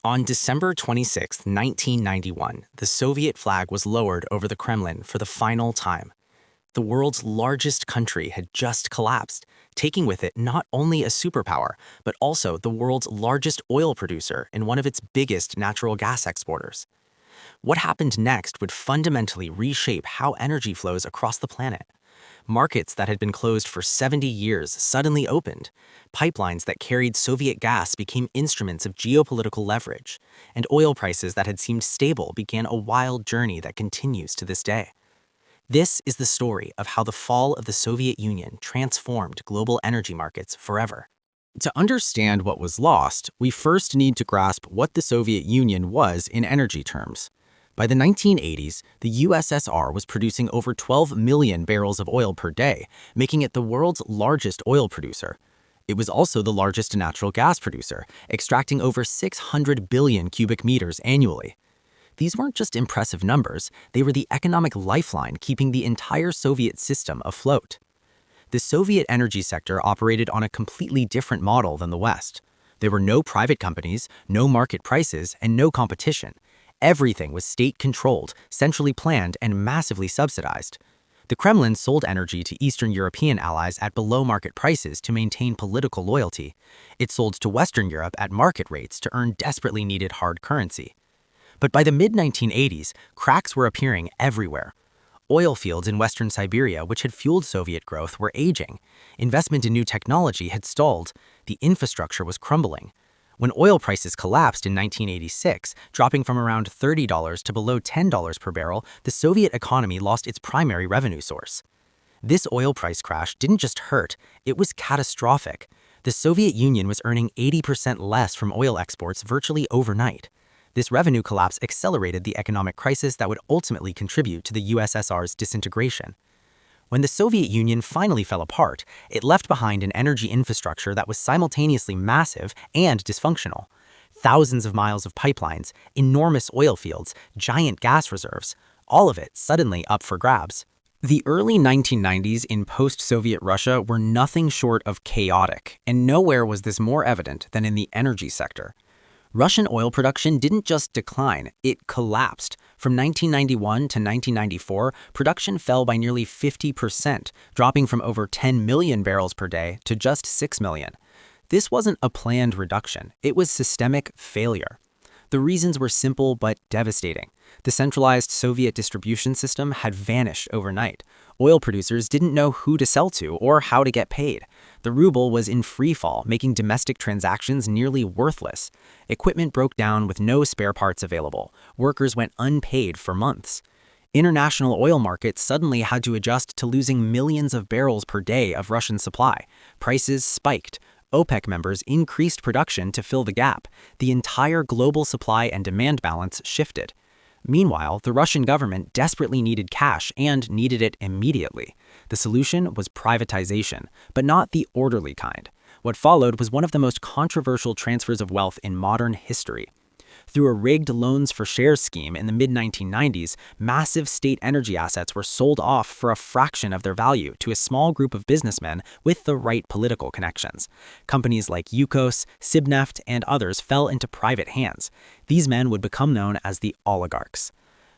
On December 26, 1991, the Soviet flag was lowered over the Kremlin for the final time. The world's largest country had just collapsed, taking with it not only a superpower, but also the world's largest oil producer and one of its biggest natural gas exporters. What happened next would fundamentally reshape how energy flows across the planet. Markets that had been closed for 70 years suddenly opened. Pipelines that carried Soviet gas became instruments of geopolitical leverage, and oil prices that had seemed stable began a wild journey that continues to this day. This is the story of how the fall of the Soviet Union transformed global energy markets forever. To understand what was lost, we first need to grasp what the Soviet Union was in energy terms. By the 1980s, the USSR was producing over 12 million barrels of oil per day, making it the world's largest oil producer. It was also the largest natural gas producer, extracting over 600 billion cubic meters annually. These weren't just impressive numbers, they were the economic lifeline keeping the entire Soviet system afloat. The Soviet energy sector operated on a completely different model than the West. There were no private companies, no market prices, and no competition. Everything was state-controlled, centrally planned, and massively subsidized. The Kremlin sold energy to Eastern European allies at below-market prices to maintain political loyalty. It sold to Western Europe at market rates to earn desperately needed hard currency. But by the mid-1980s, cracks were appearing everywhere. Oil fields in Western Siberia, which had fueled Soviet growth, were aging. Investment in new technology had stalled. The infrastructure was crumbling. When oil prices collapsed in 1986, dropping from around $30 to below $10 per barrel, the Soviet economy lost its primary revenue source. This oil price crash didn't just hurt, it was catastrophic. The Soviet Union was earning 80% less from oil exports virtually overnight. This revenue collapse accelerated the economic crisis that would ultimately contribute to the USSR's disintegration. When the Soviet Union finally fell apart, it left behind an energy infrastructure that was simultaneously massive and dysfunctional. Thousands of miles of pipelines, enormous oil fields, giant gas reserves, all of it suddenly up for grabs. The early 1990s in post-Soviet Russia were nothing short of chaotic, and nowhere was this more evident than in the energy sector. Russian oil production didn't just decline, it collapsed. From 1991 to 1994, production fell by nearly 50%, dropping from over 10 million barrels per day to just 6 million. This wasn't a planned reduction, it was systemic failure. The reasons were simple but devastating. The centralized Soviet distribution system had vanished overnight. Oil producers didn't know who to sell to or how to get paid. The ruble was in free fall, making domestic transactions nearly worthless. Equipment broke down with no spare parts available. Workers went unpaid for months. International oil markets suddenly had to adjust to losing millions of barrels per day of Russian supply. Prices spiked. OPEC members increased production to fill the gap. The entire global supply and demand balance shifted. Meanwhile, the Russian government desperately needed cash and needed it immediately. The solution was privatization, but not the orderly kind. What followed was one of the most controversial transfers of wealth in modern history. Through a rigged loans for shares scheme in the mid-1990s, massive state energy assets were sold off for a fraction of their value to a small group of businessmen with the right political connections. Companies like Yukos, Sibneft, and others fell into private hands. These men would become known as the oligarchs.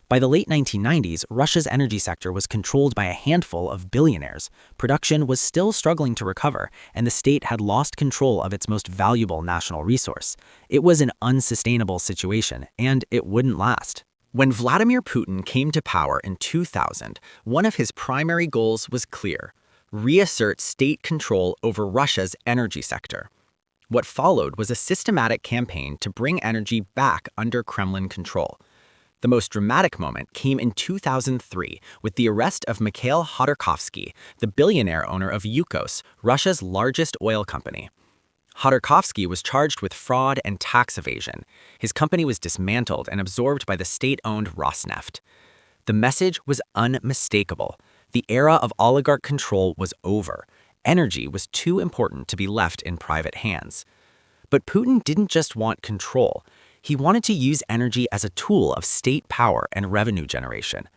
By the late 1990s, Russia's energy sector was controlled by a handful of billionaires. Production was still struggling to recover, and the state had lost control of its most valuable national resource. It was an unsustainable situation, and it wouldn't last. When Vladimir Putin came to power in 2000, one of his primary goals was clear: reassert state control over Russia's energy sector. What followed was a systematic campaign to bring energy back under Kremlin control. The most dramatic moment came in 2003 with the arrest of Mikhail Khodorkovsky, the billionaire owner of Yukos, Russia's largest oil company. Khodorkovsky was charged with fraud and tax evasion. His company was dismantled and absorbed by the state-owned Rosneft. The message was unmistakable. The era of oligarch control was over. Energy was too important to be left in private hands. But Putin didn't just want control. He wanted to use energy as a tool of state power and revenue generation.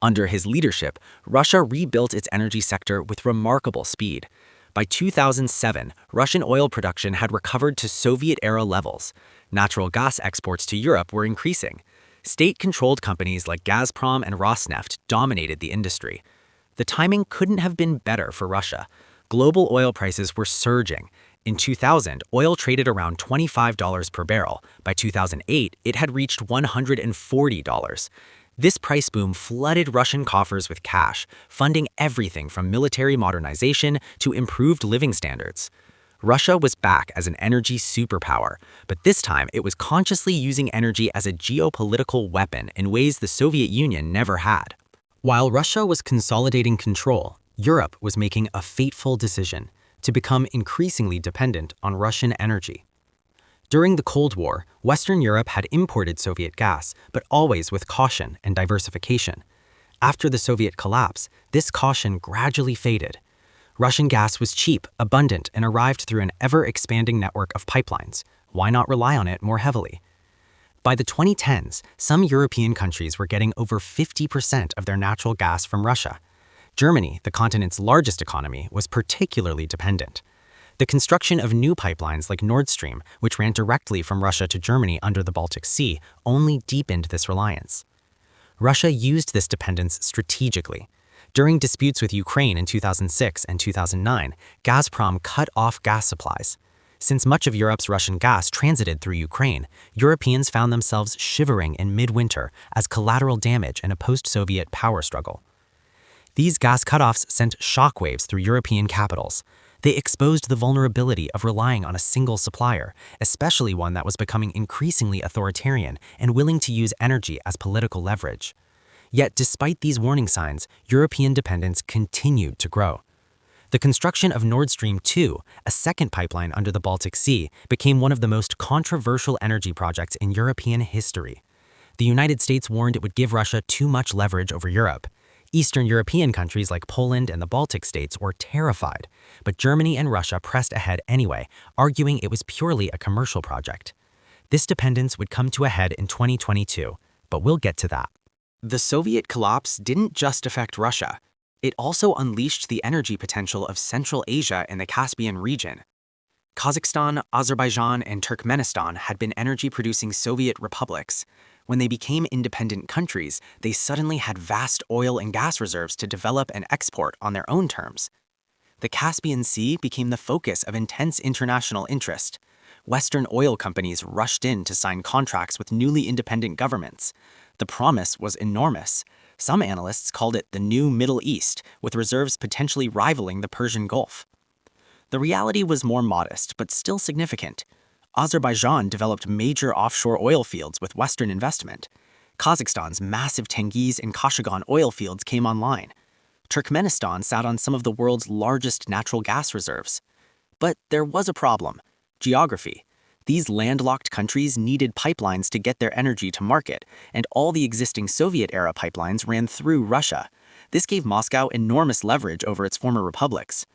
Under his leadership, Russia rebuilt its energy sector with remarkable speed. By 2007, Russian oil production had recovered to Soviet-era levels. Natural gas exports to Europe were increasing. State-controlled companies like Gazprom and Rosneft dominated the industry. The timing couldn't have been better for Russia. Global oil prices were surging. In 2000, oil traded around $25 per barrel. By 2008, it had reached $140. This price boom flooded Russian coffers with cash, funding everything from military modernization to improved living standards. Russia was back as an energy superpower, but this time it was consciously using energy as a geopolitical weapon in ways the Soviet Union never had. While Russia was consolidating control, Europe was making a fateful decision to become increasingly dependent on Russian energy. During the Cold War, Western Europe had imported Soviet gas, but always with caution and diversification. After the Soviet collapse, this caution gradually faded. Russian gas was cheap, abundant, and arrived through an ever-expanding network of pipelines. Why not rely on it more heavily? By the 2010s, some European countries were getting over 50% of their natural gas from Russia. Germany, the continent's largest economy, was particularly dependent. The construction of new pipelines like Nord Stream, which ran directly from Russia to Germany under the Baltic Sea, only deepened this reliance. Russia used this dependence strategically. During disputes with Ukraine in 2006 and 2009, Gazprom cut off gas supplies. Since much of Europe's Russian gas transited through Ukraine, Europeans found themselves shivering in midwinter as collateral damage in a post-Soviet power struggle. These gas cutoffs sent shockwaves through European capitals. They exposed the vulnerability of relying on a single supplier, especially one that was becoming increasingly authoritarian and willing to use energy as political leverage. Yet despite these warning signs, European dependence continued to grow. The construction of Nord Stream 2, a second pipeline under the Baltic Sea, became one of the most controversial energy projects in European history. The United States warned it would give Russia too much leverage over Europe. Eastern European countries like Poland and the Baltic states were terrified, but Germany and Russia pressed ahead anyway, arguing it was purely a commercial project. This dependence would come to a head in 2022, but we'll get to that. The Soviet collapse didn't just affect Russia. It also unleashed the energy potential of Central Asia and the Caspian region. Kazakhstan, Azerbaijan, and Turkmenistan had been energy-producing Soviet republics. When they became independent countries, they suddenly had vast oil and gas reserves to develop and export on their own terms. The Caspian Sea became the focus of intense international interest. Western oil companies rushed in to sign contracts with newly independent governments. The promise was enormous. Some analysts called it the new Middle East, with reserves potentially rivaling the Persian Gulf. The reality was more modest, but still significant. Azerbaijan developed major offshore oil fields with Western investment. Kazakhstan's massive Tengiz and Kashagan oil fields came online. Turkmenistan sat on some of the world's largest natural gas reserves. But there was a problem: geography. These landlocked countries needed pipelines to get their energy to market, and all the existing Soviet-era pipelines ran through Russia. This gave Moscow enormous leverage over its former republics.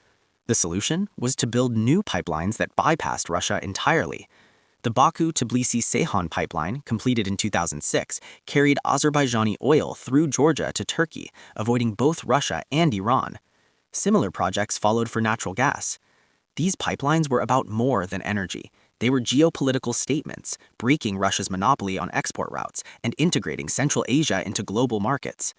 The solution was to build new pipelines that bypassed Russia entirely. The Baku-Tbilisi-Ceyhan pipeline, completed in 2006, carried Azerbaijani oil through Georgia to Turkey, avoiding both Russia and Iran. Similar projects followed for natural gas. These pipelines were about more than energy. They were geopolitical statements, breaking Russia's monopoly on export routes and integrating Central Asia into global markets.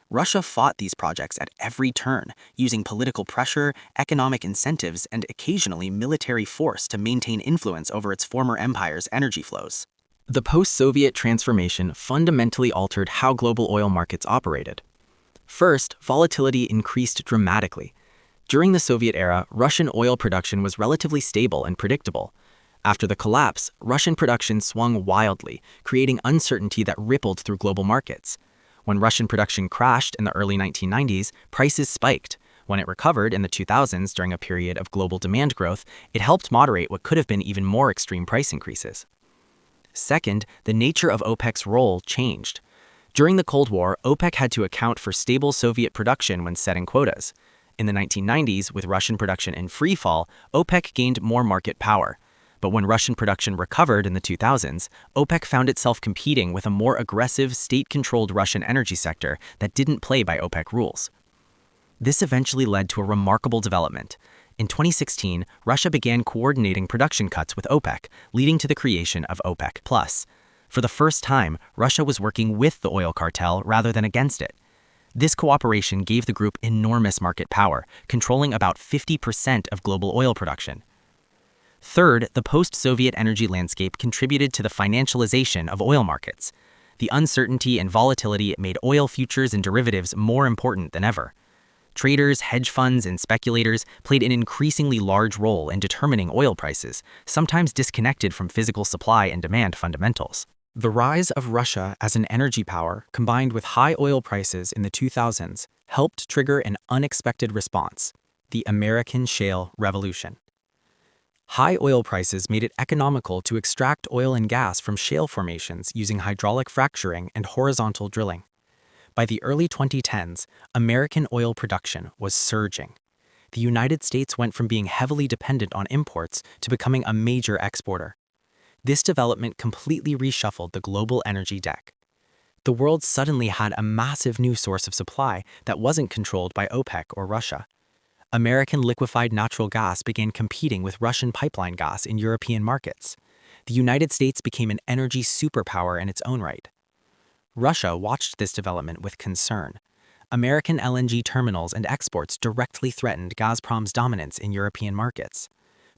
Russia fought these projects at every turn, using political pressure, economic incentives, and occasionally military force to maintain influence over its former empire's energy flows. The post-Soviet transformation fundamentally altered how global oil markets operated. First, volatility increased dramatically. During the Soviet era, Russian oil production was relatively stable and predictable. After the collapse, Russian production swung wildly, creating uncertainty that rippled through global markets. When Russian production crashed in the early 1990s, prices spiked. When it recovered in the 2000s during a period of global demand growth, it helped moderate what could have been even more extreme price increases. Second, the nature of OPEC's role changed. During the Cold War, OPEC had to account for stable Soviet production when setting quotas. In the 1990s, with Russian production in free fall, OPEC gained more market power. But when Russian production recovered in the 2000s, OPEC found itself competing with a more aggressive, state-controlled Russian energy sector that didn't play by OPEC rules. This eventually led to a remarkable development. In 2016, Russia began coordinating production cuts with OPEC, leading to the creation of OPEC+. For the first time, Russia was working with the oil cartel rather than against it. This cooperation gave the group enormous market power, controlling about 50% of global oil production. Third, the post-Soviet energy landscape contributed to the financialization of oil markets. The uncertainty and volatility made oil futures and derivatives more important than ever. Traders, hedge funds, and speculators played an increasingly large role in determining oil prices, sometimes disconnected from physical supply and demand fundamentals. The rise of Russia as an energy power, combined with high oil prices in the 2000s, helped trigger an unexpected response: the American Shale Revolution. High oil prices made it economical to extract oil and gas from shale formations using hydraulic fracturing and horizontal drilling. By the early 2010s, American oil production was surging. The United States went from being heavily dependent on imports to becoming a major exporter. This development completely reshuffled the global energy deck. The world suddenly had a massive new source of supply that wasn't controlled by OPEC or Russia. American liquefied natural gas began competing with Russian pipeline gas in European markets. The United States became an energy superpower in its own right. Russia watched this development with concern. American LNG terminals and exports directly threatened Gazprom's dominance in European markets.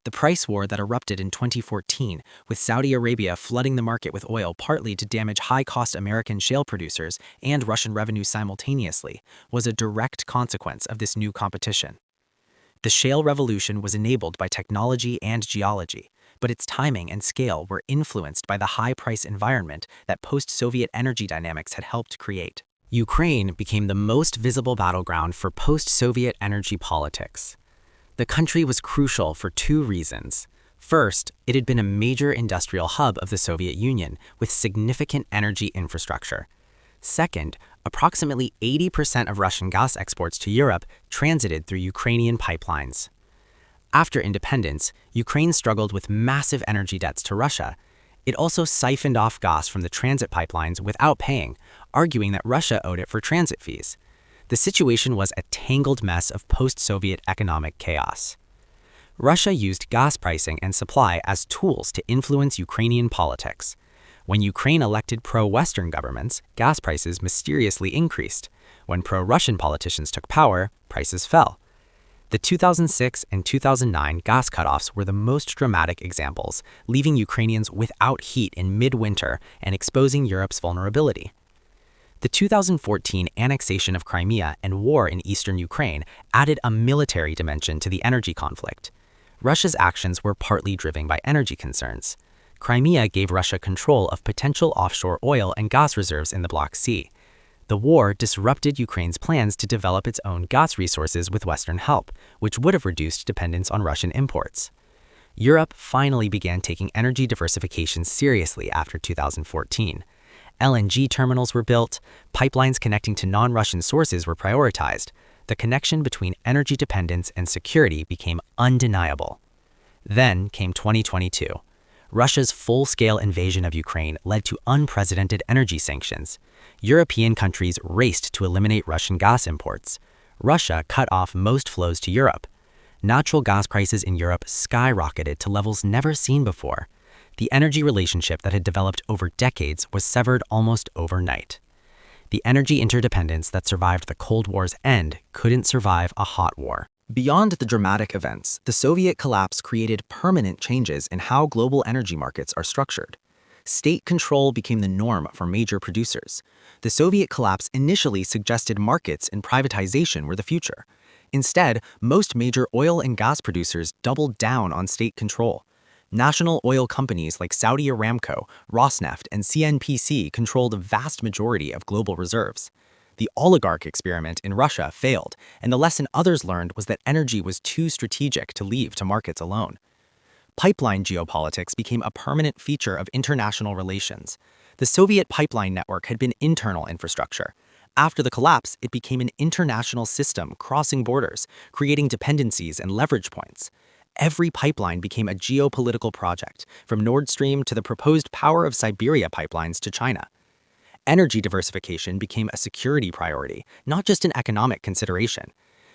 The price war that erupted in 2014, with Saudi Arabia flooding the market with oil partly to damage high-cost American shale producers and Russian revenue simultaneously, was a direct consequence of this new competition. The shale revolution was enabled by technology and geology, but its timing and scale were influenced by the high-price environment that post-Soviet energy dynamics had helped create. Ukraine became the most visible battleground for post-Soviet energy politics. The country was crucial for two reasons. First, it had been a major industrial hub of the Soviet Union with significant energy infrastructure. Second, approximately 80% of Russian gas exports to Europe transited through Ukrainian pipelines. After independence, Ukraine struggled with massive energy debts to Russia. It also siphoned off gas from the transit pipelines without paying, arguing that Russia owed it for transit fees. The situation was a tangled mess of post-Soviet economic chaos. Russia used gas pricing and supply as tools to influence Ukrainian politics. When Ukraine elected pro-Western governments, gas prices mysteriously increased. When pro-Russian politicians took power, prices fell. The 2006 and 2009 gas cutoffs were the most dramatic examples, leaving Ukrainians without heat in midwinter and exposing Europe's vulnerability. The 2014 annexation of Crimea and war in eastern Ukraine added a military dimension to the energy conflict. Russia's actions were partly driven by energy concerns. Crimea gave Russia control of potential offshore oil and gas reserves in the Black Sea. The war disrupted Ukraine's plans to develop its own gas resources with Western help, which would have reduced dependence on Russian imports. Europe finally began taking energy diversification seriously after 2014. LNG terminals were built, pipelines connecting to non-Russian sources were prioritized. The connection between energy dependence and security became undeniable. Then came 2022. Russia's full-scale invasion of Ukraine led to unprecedented energy sanctions. European countries raced to eliminate Russian gas imports. Russia cut off most flows to Europe. Natural gas prices in Europe skyrocketed to levels never seen before. The energy relationship that had developed over decades was severed almost overnight. The energy interdependence that survived the Cold War's end couldn't survive a hot war. Beyond the dramatic events, the Soviet collapse created permanent changes in how global energy markets are structured. State control became the norm for major producers. The Soviet collapse initially suggested markets and privatization were the future. Instead, most major oil and gas producers doubled down on state control. National oil companies like Saudi Aramco, Rosneft, and CNPC controlled a vast majority of global reserves. The oligarch experiment in Russia failed, and the lesson others learned was that energy was too strategic to leave to markets alone. Pipeline geopolitics became a permanent feature of international relations. The Soviet pipeline network had been internal infrastructure. After the collapse, it became an international system crossing borders, creating dependencies and leverage points. Every pipeline became a geopolitical project, from Nord Stream to the proposed Power of Siberia pipelines to China. Energy diversification became a security priority, not just an economic consideration.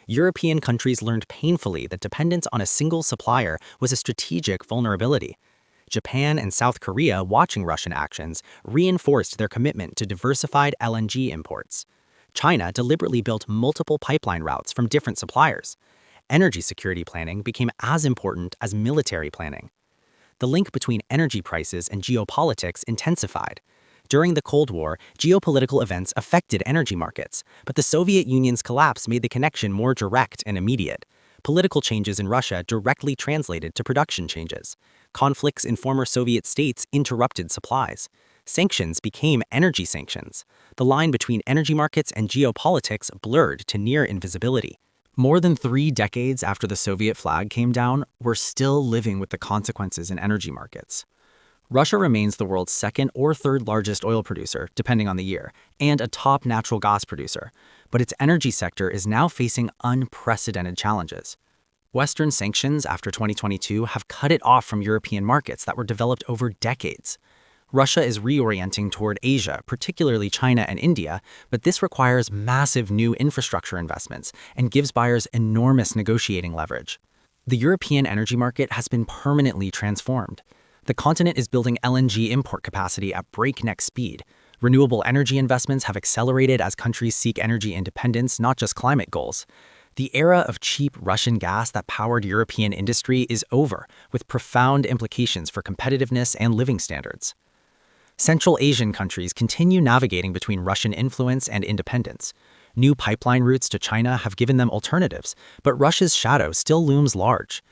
European countries learned painfully that dependence on a single supplier was a strategic vulnerability. Japan and South Korea, watching Russian actions, reinforced their commitment to diversified LNG imports. China deliberately built multiple pipeline routes from different suppliers. Energy security planning became as important as military planning. The link between energy prices and geopolitics intensified. During the Cold War, geopolitical events affected energy markets, but the Soviet Union's collapse made the connection more direct and immediate. Political changes in Russia directly translated to production changes. Conflicts in former Soviet states interrupted supplies. Sanctions became energy sanctions. The line between energy markets and geopolitics blurred to near invisibility. More than 3 decades after the Soviet flag came down, we're still living with the consequences in energy markets. Russia remains the world's second or third largest oil producer, depending on the year, and a top natural gas producer, but its energy sector is now facing unprecedented challenges. Western sanctions after 2022 have cut it off from European markets that were developed over decades. Russia is reorienting toward Asia, particularly China and India, but this requires massive new infrastructure investments and gives buyers enormous negotiating leverage. The European energy market has been permanently transformed. The continent is building LNG import capacity at breakneck speed. Renewable energy investments have accelerated as countries seek energy independence, not just climate goals. The era of cheap Russian gas that powered European industry is over, with profound implications for competitiveness and living standards. Central Asian countries continue navigating between Russian influence and independence. New pipeline routes to China have given them alternatives, but Russia's shadow still looms large.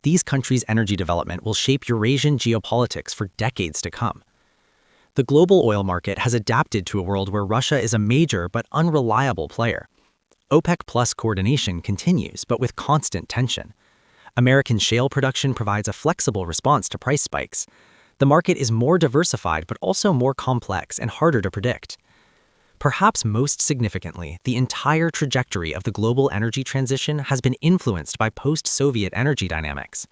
These countries' energy development will shape Eurasian geopolitics for decades to come. The global oil market has adapted to a world where Russia is a major but unreliable player. OPEC+ coordination continues, but with constant tension. American shale production provides a flexible response to price spikes. The market is more diversified but also more complex and harder to predict. Perhaps most significantly, the entire trajectory of the global energy transition has been influenced by post-Soviet energy dynamics.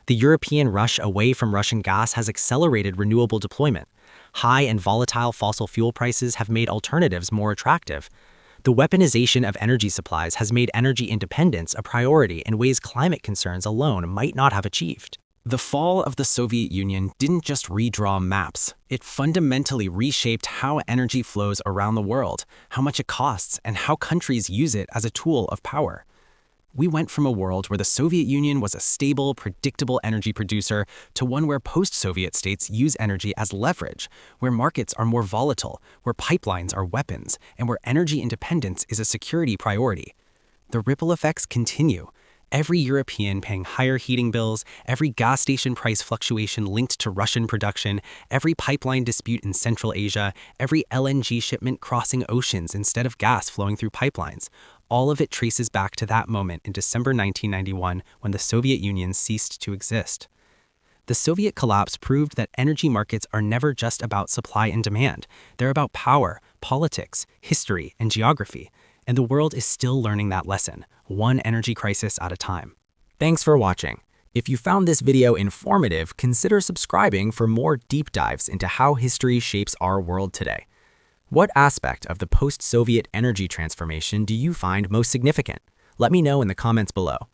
The European rush away from Russian gas has accelerated renewable deployment. High and volatile fossil fuel prices have made alternatives more attractive. The weaponization of energy supplies has made energy independence a priority in ways climate concerns alone might not have achieved. The fall of the Soviet Union didn't just redraw maps. It fundamentally reshaped how energy flows around the world, how much it costs, and how countries use it as a tool of power. We went from a world where the Soviet Union was a stable, predictable energy producer to one where post-Soviet states use energy as leverage, where markets are more volatile, where pipelines are weapons, and where energy independence is a security priority. The ripple effects continue. Every European paying higher heating bills, every gas station price fluctuation linked to Russian production, every pipeline dispute in Central Asia, every LNG shipment crossing oceans instead of gas flowing through pipelines. All of it traces back to that moment in December 1991 when the Soviet Union ceased to exist. The Soviet collapse proved that energy markets are never just about supply and demand. They're about power, politics, history, and geography. And the world is still learning that lesson, one energy crisis at a time. Thanks for watching. If you found this video informative, consider subscribing for more deep dives into how history shapes our world today. What aspect of the post-Soviet energy transformation do you find most significant? Let me know in the comments below.